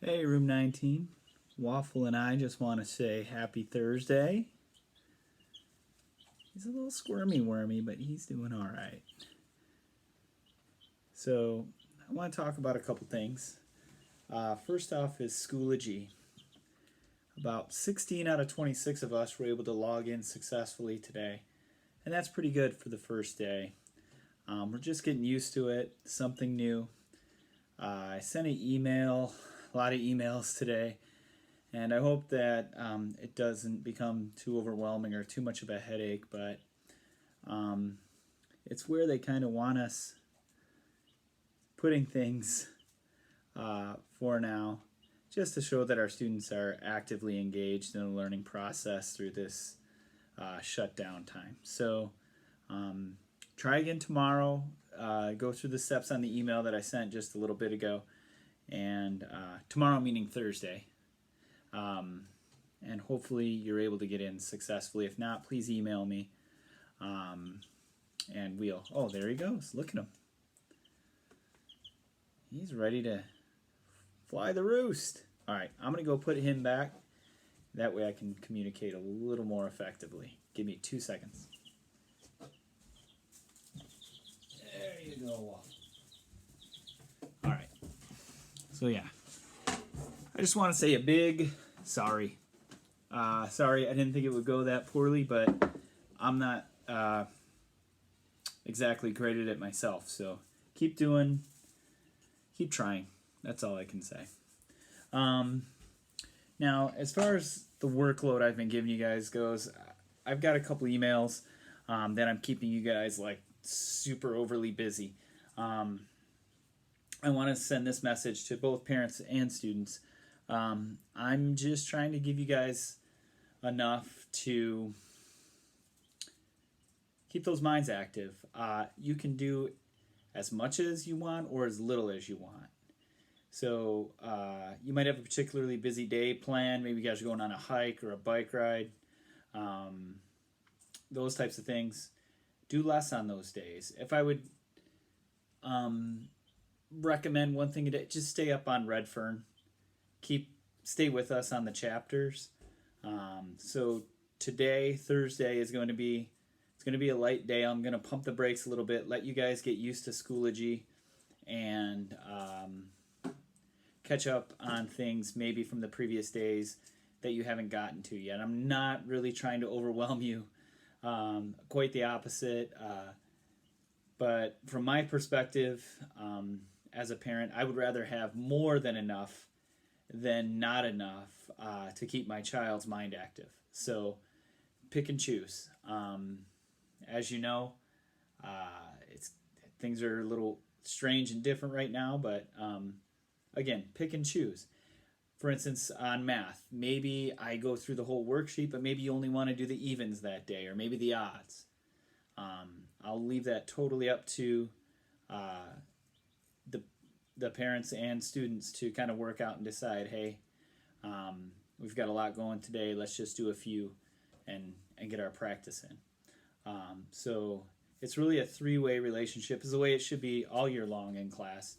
Hey, Room 19. Waffle and I just want to say happy Thursday. He's a little squirmy wormy, but he's doing all right. So, I want to talk about a couple things. First off is Schoology. About 16 out of 26 of us were able to log in successfully today, and that's pretty good for the first day. We're just getting used to it, something new. I sent an email, a lot of emails today, and I hope that it doesn't become too overwhelming or too much of a headache, but it's where they kind of want us putting things for now, just to show that our students are actively engaged in the learning process through this shutdown time. So try again tomorrow. Go through the steps on the email that I sent just a little bit ago. And tomorrow meaning Thursday. And hopefully you're able to get in successfully. If not, please email me. And we'll... Oh, there he goes. Look at him. He's ready to fly the roost. All right, I'm going to go put him back. That way I can communicate a little more effectively. Give me 2 seconds. There you go. All right. So yeah, I just want to say a big sorry. Sorry, I didn't think it would go that poorly, but I'm not exactly great at it myself. So keep trying. That's all I can say. Now, as far as the workload I've been giving you guys goes, I've got a couple emails that I'm keeping you guys like super overly busy. I want to send this message to both parents and students. I'm just trying to give you guys enough to keep those minds active. You can do as much as you want or as little as you want. So you might have a particularly busy day planned. Maybe you guys are going on a hike or a bike ride. Those types of things. Do less on those days. If I would recommend one thing, just stay up on Redfern. Stay with us on the chapters. So today, Thursday, is going to be a light day. I'm going to pump the brakes a little bit, let you guys get used to Schoology, and catch up on things maybe from the previous days that you haven't gotten to yet. I'm not really trying to overwhelm you. Quite the opposite. But from my perspective, as a parent, I would rather have more than enough than not enough to keep my child's mind active. So pick and choose. As you know, things are a little strange and different right now, but again, pick and choose. For instance, on math, maybe I go through the whole worksheet, but maybe you only want to do the evens that day, or maybe the odds. I'll leave that totally up to the parents and students to kind of work out and decide, hey, we've got a lot going today, let's just do a few and get our practice in. So it's really a three-way relationship, is the way it should be all year long in class,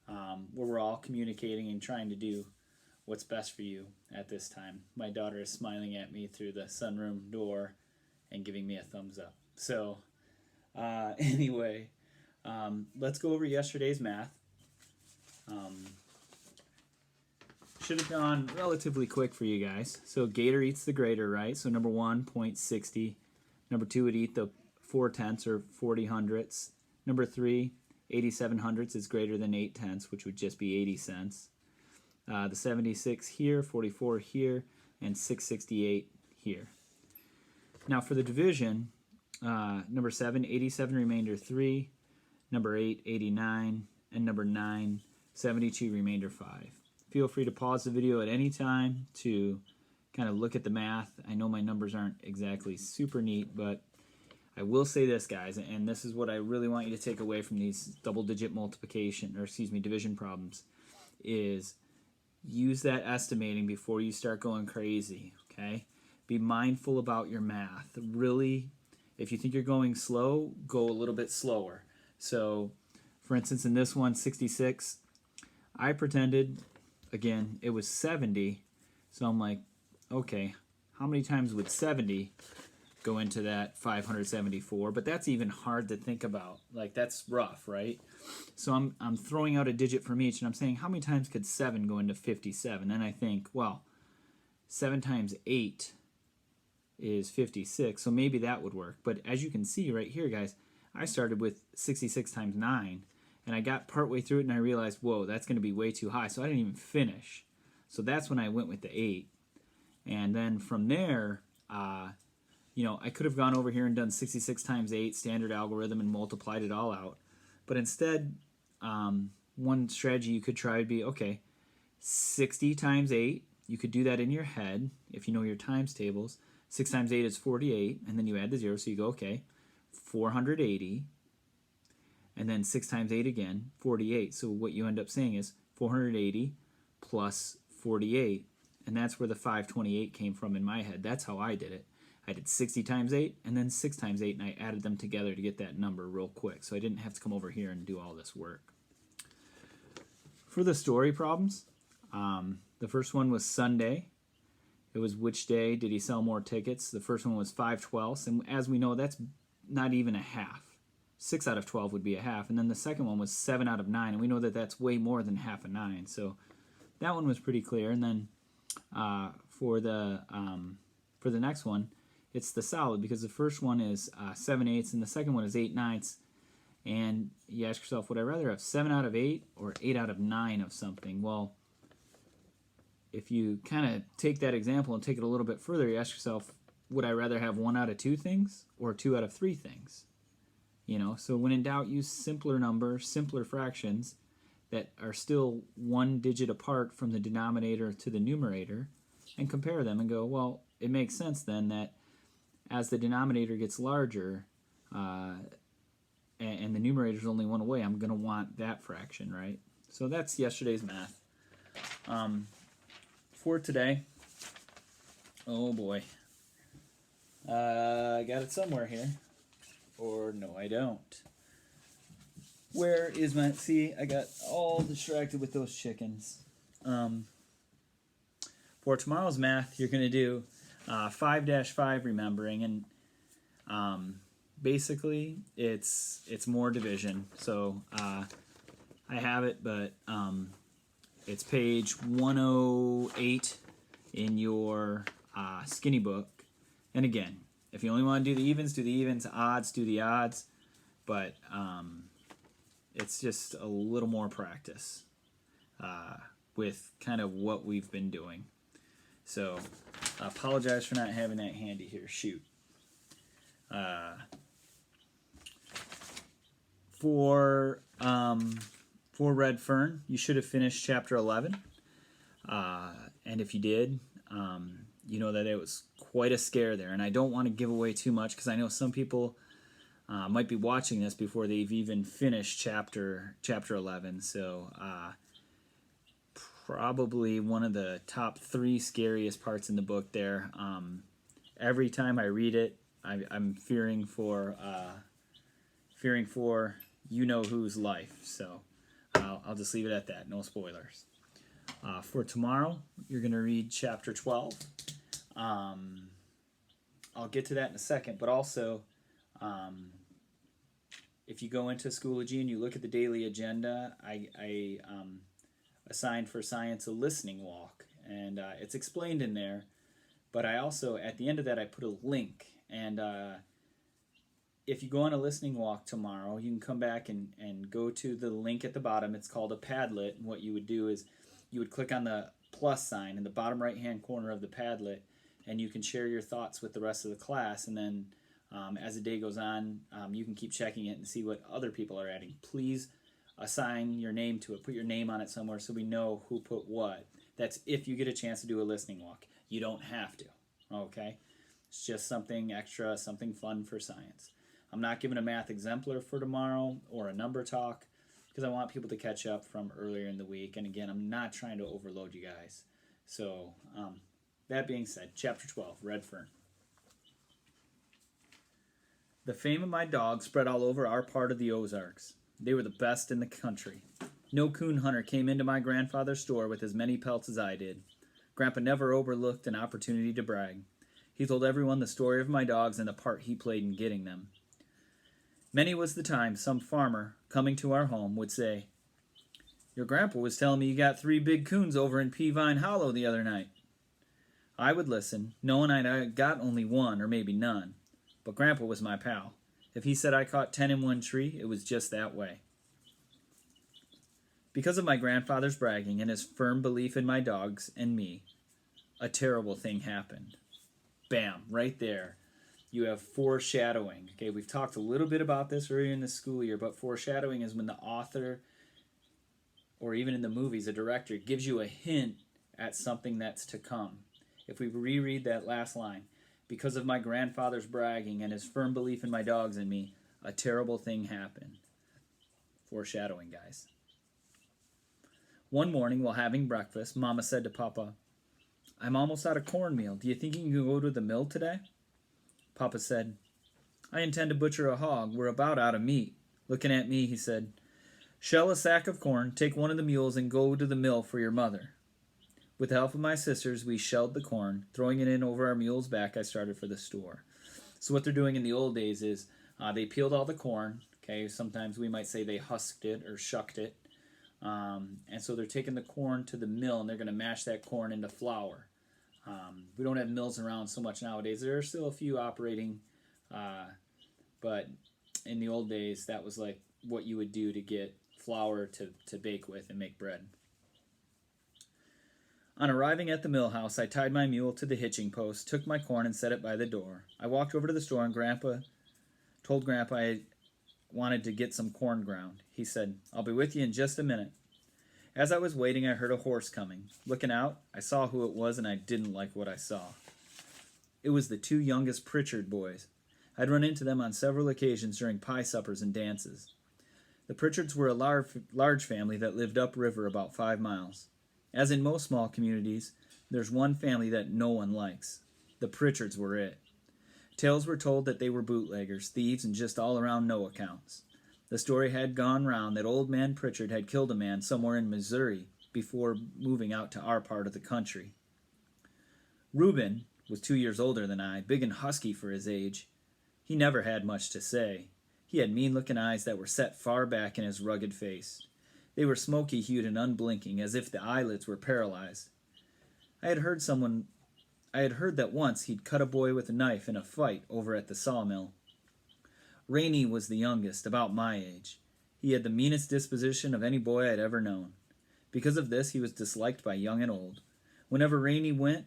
where we're all communicating and trying to do what's best for you at this time. My daughter is smiling at me through the sunroom door and giving me a thumbs up. So anyway, let's go over yesterday's math. Should have gone relatively quick for you guys. So Gator eats the grader, right? So number 1, 0.60. Number 2 would eat the 4/10 or 40 hundredths. Number 3, 87 hundredths is greater than 8/10, which would just be 80 cents. The 76 here, 44 here, and 668 here. Now for the division, number 7, 87 remainder 3, number 8, 89, and number 9, 72 remainder 5. Feel free to pause the video at any time to kind of look at the math. I know my numbers aren't exactly super neat, but I will say this, guys, and this is what I really want you to take away from these double-digit division problems, is use that estimating before you start going crazy, okay? Be mindful about your math. Really, if you think you're going slow, go a little bit slower. So, for instance, in this one, 66, I pretended again, it was 70. So I'm like, okay, how many times would 70 go into that 574? But that's even hard to think about. Like, that's rough, right? So I'm throwing out a digit from each, and I'm saying, how many times could 7 go into 57? Then I think, well, 7 times 8 is 56, so maybe that would work. But as you can see right here, guys, I started with 66 times 9, and I got partway through it, and I realized, whoa, that's going to be way too high, so I didn't even finish. So that's when I went with the 8. And then from there, I could have gone over here and done 66 times 8, standard algorithm, and multiplied it all out. But instead, one strategy you could try would be, okay, 60 times 8. You could do that in your head if you know your times tables. 6 times 8 is 48, and then you add the 0, so you go, okay, 480, and then 6 times 8 again, 48. So what you end up saying is 480 plus 48, and that's where the 528 came from in my head. That's how I did it. I did 60 times 8, and then 6 times 8, and I added them together to get that number real quick, so I didn't have to come over here and do all this work. For the story problems, the first one was Sunday. It was which day did he sell more tickets? The first one was 5/12, and as we know, that's not even a half. 6 out of 12 would be a half, and then the second one was 7 out of 9, and we know that that's way more than half a 9, so that one was pretty clear. And then for the next one, it's the solid, because the first one is 7/8 and the second one is 8/9, and you ask yourself, would I rather have 7 out of 8 or 8 out of 9 of something? Well, if you kind of take that example and take it a little bit further, you ask yourself, would I rather have 1 out of 2 things or 2 out of 3 things? So when in doubt, use simpler numbers, simpler fractions that are still 1 digit apart from the denominator to the numerator, and compare them and go, well, it makes sense then that as the denominator gets larger and the numerator is only one away, I'm going to want that fraction, right? So that's yesterday's math. For today, oh boy, I got it somewhere here, or no, I don't. Where is my, see, I got all distracted with those chickens. For tomorrow's math, you're going to do 5-5 remembering, and basically it's more division. So I have it, but it's page 108 in your skinny book. And again, if you only want to do the evens, odds, do the odds. But it's just a little more practice with kind of what we've been doing. So I apologize for not having that handy here. Shoot. For Red Fern, you should have finished chapter 11. And if you did, you know that it was quite a scare there. And I don't want to give away too much because I know some people might be watching this before they've even finished chapter 11. So probably one of the top 3 scariest parts in the book there. Every time I read it, I'm fearing for you know whose life. So I'll just leave it at that. No spoilers. For tomorrow, you're going to read chapter 12. I'll get to that in a second, but also if you go into Schoology and you look at the daily agenda, I assigned for science a listening walk, and it's explained in there, but I also, at the end of that, I put a link, and if you go on a listening walk tomorrow, you can come back and go to the link at the bottom. It's called a Padlet, and what you would do is you would click on the plus sign in the bottom right-hand corner of the Padlet, and you can share your thoughts with the rest of the class, and then as the day goes on, you can keep checking it and see what other people are adding. Please assign your name to it. Put your name on it somewhere so we know who put what. That's if you get a chance to do a listening walk. You don't have to, okay? It's just something extra, something fun for science. I'm not giving a math exemplar for tomorrow or a number talk because I want people to catch up from earlier in the week. And again, I'm not trying to overload you guys. So that being said, chapter 12, Red Fern. The fame of my dog spread all over our part of the Ozarks. They were the best in the country. No coon hunter came into my grandfather's store with as many pelts as I did. Grandpa never overlooked an opportunity to brag. He told everyone the story of my dogs and the part he played in getting them. Many was the time some farmer, coming to our home, would say, "Your grandpa was telling me you got 3 big coons over in Peavine Hollow the other night." I would listen, knowing I got only one or maybe none. But Grandpa was my pal. If he said I caught 10 in one tree, it was just that way. Because of my grandfather's bragging and his firm belief in my dogs and me, a terrible thing happened. Bam, right there. You have foreshadowing. Okay, we've talked a little bit about this earlier in the school year, but foreshadowing is when the author, or even in the movies, a director, gives you a hint at something that's to come. If we reread that last line, because of my grandfather's bragging and his firm belief in my dogs and me, a terrible thing happened. Foreshadowing, guys. One morning while having breakfast, Mama said to Papa, "I'm almost out of cornmeal. Do you think you can go to the mill today?" Papa said, "I intend to butcher a hog. We're about out of meat." Looking at me, he said, "Shell a sack of corn, take one of the mules, and go to the mill for your mother." With the help of my sisters, we shelled the corn. Throwing it in over our mule's back, I started for the store. So what they're doing in the old days is they peeled all the corn. Okay, sometimes we might say they husked it or shucked it. And so they're taking the corn to the mill, and they're going to mash that corn into flour. We don't have mills around so much nowadays. There are still a few operating, but in the old days, that was like what you would do to get flour to bake with and make bread. On arriving at the mill house, I tied my mule to the hitching post, took my corn, and set it by the door. I walked over to the store and told Grandpa I wanted to get some corn ground. He said, "I'll be with you in just a minute." As I was waiting, I heard a horse coming. Looking out, I saw who it was, and I didn't like what I saw. It was the 2 youngest Pritchard boys. I'd run into them on several occasions during pie suppers and dances. The Pritchards were a large family that lived upriver about 5 miles. As in most small communities, there's one family that no one likes. The Pritchards were it. Tales were told that they were bootleggers, thieves, and just all around no accounts. The story had gone round that old man Pritchard had killed a man somewhere in Missouri before moving out to our part of the country. Reuben was 2 years older than I, big and husky for his age. He never had much to say. He had mean-looking eyes that were set far back in his rugged face. They were smoky-hued and unblinking, as if the eyelids were paralyzed. I had heard that once he'd cut a boy with a knife in a fight over at the sawmill. Rainey was the youngest, about my age. He had the meanest disposition of any boy I'd ever known. Because of this, he was disliked by young and old. Wherever Rainey went,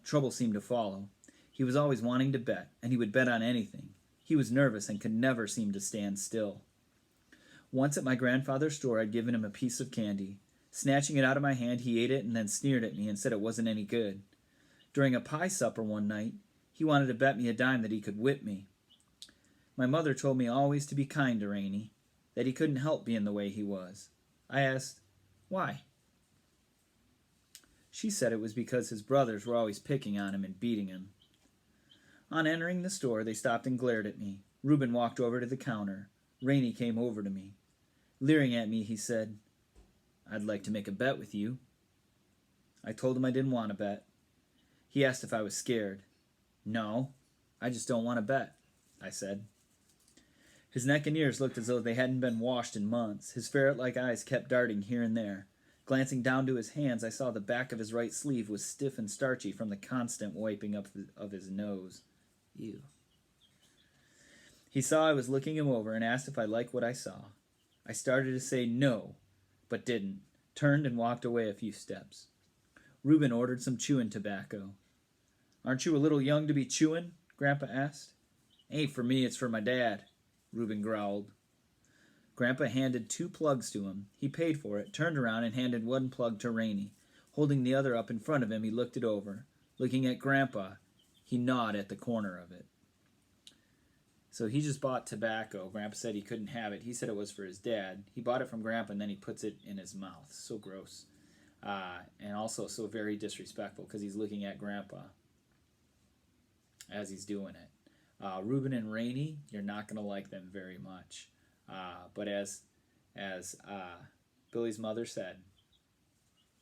trouble seemed to follow. He was always wanting to bet, and he would bet on anything. He was nervous and could never seem to stand still. Once at my grandfather's store, I'd given him a piece of candy. Snatching it out of my hand, he ate it and then sneered at me and said it wasn't any good. During a pie supper one night, he wanted to bet me a dime that he could whip me. My mother told me always to be kind to Rainey, that he couldn't help being the way he was. I asked, "Why?" She said it was because his brothers were always picking on him and beating him. On entering the store, they stopped and glared at me. Reuben walked over to the counter. Rainey came over to me. Leering at me, he said, "I'd like to make a bet with you." I told him I didn't want to bet. He asked if I was scared. "No, I just don't want to bet," I said. His neck and ears looked as though they hadn't been washed in months. His ferret-like eyes kept darting here and there. Glancing down to his hands, I saw the back of his right sleeve was stiff and starchy from the constant wiping up of his nose. Ew. He saw I was looking him over and asked if I liked what I saw. I started to say no, but didn't, turned and walked away a few steps. Reuben ordered some chewing tobacco. "Aren't you a little young to be chewing?" Grandpa asked. "Ain't for me, it's for my dad," Reuben growled. Grandpa handed 2 plugs to him. He paid for it, turned around, and handed 1 plug to Rainey. Holding the other up in front of him, he looked it over. Looking at Grandpa, he gnawed at the corner of it. So he just bought tobacco. Grandpa said he couldn't have it. He said it was for his dad. He bought it from Grandpa, and then he puts it in his mouth. So gross. And also so very disrespectful because he's looking at Grandpa as he's doing it. Reuben and Rainey, you're not going to like them very much. But as Billy's mother said,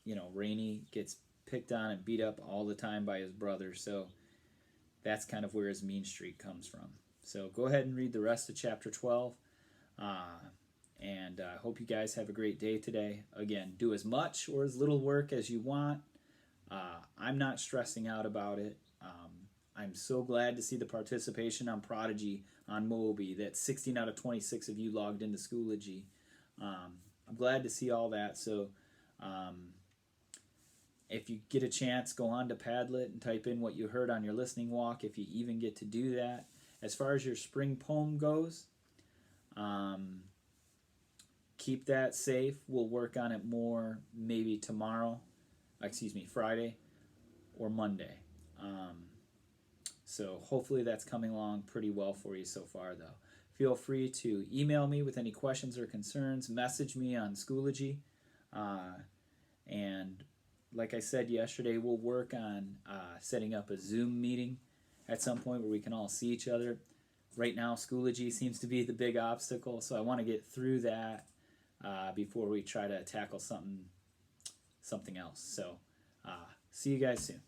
you know, Rainey gets picked on and beat up all the time by his brother. So that's kind of where his mean streak comes from. So go ahead and read the rest of chapter 12. And I hope you guys have a great day today. Again, do as much or as little work as you want. I'm not stressing out about it. I'm so glad to see the participation on Prodigy on Moby, that 16 out of 26 of you logged into Schoology. I'm glad to see all that. So if you get a chance, go on to Padlet and type in what you heard on your listening walk, if you even get to do that. As far as your spring poem goes, keep that safe. We'll work on it more maybe Friday or Monday. So hopefully that's coming along pretty well for you so far, though. Feel free to email me with any questions or concerns. Message me on Schoology. And like I said yesterday, we'll work on setting up a Zoom meeting at some point where we can all see each other. Right now, Schoology seems to be the big obstacle, so I want to get through that before we try to tackle something else. So see you guys soon.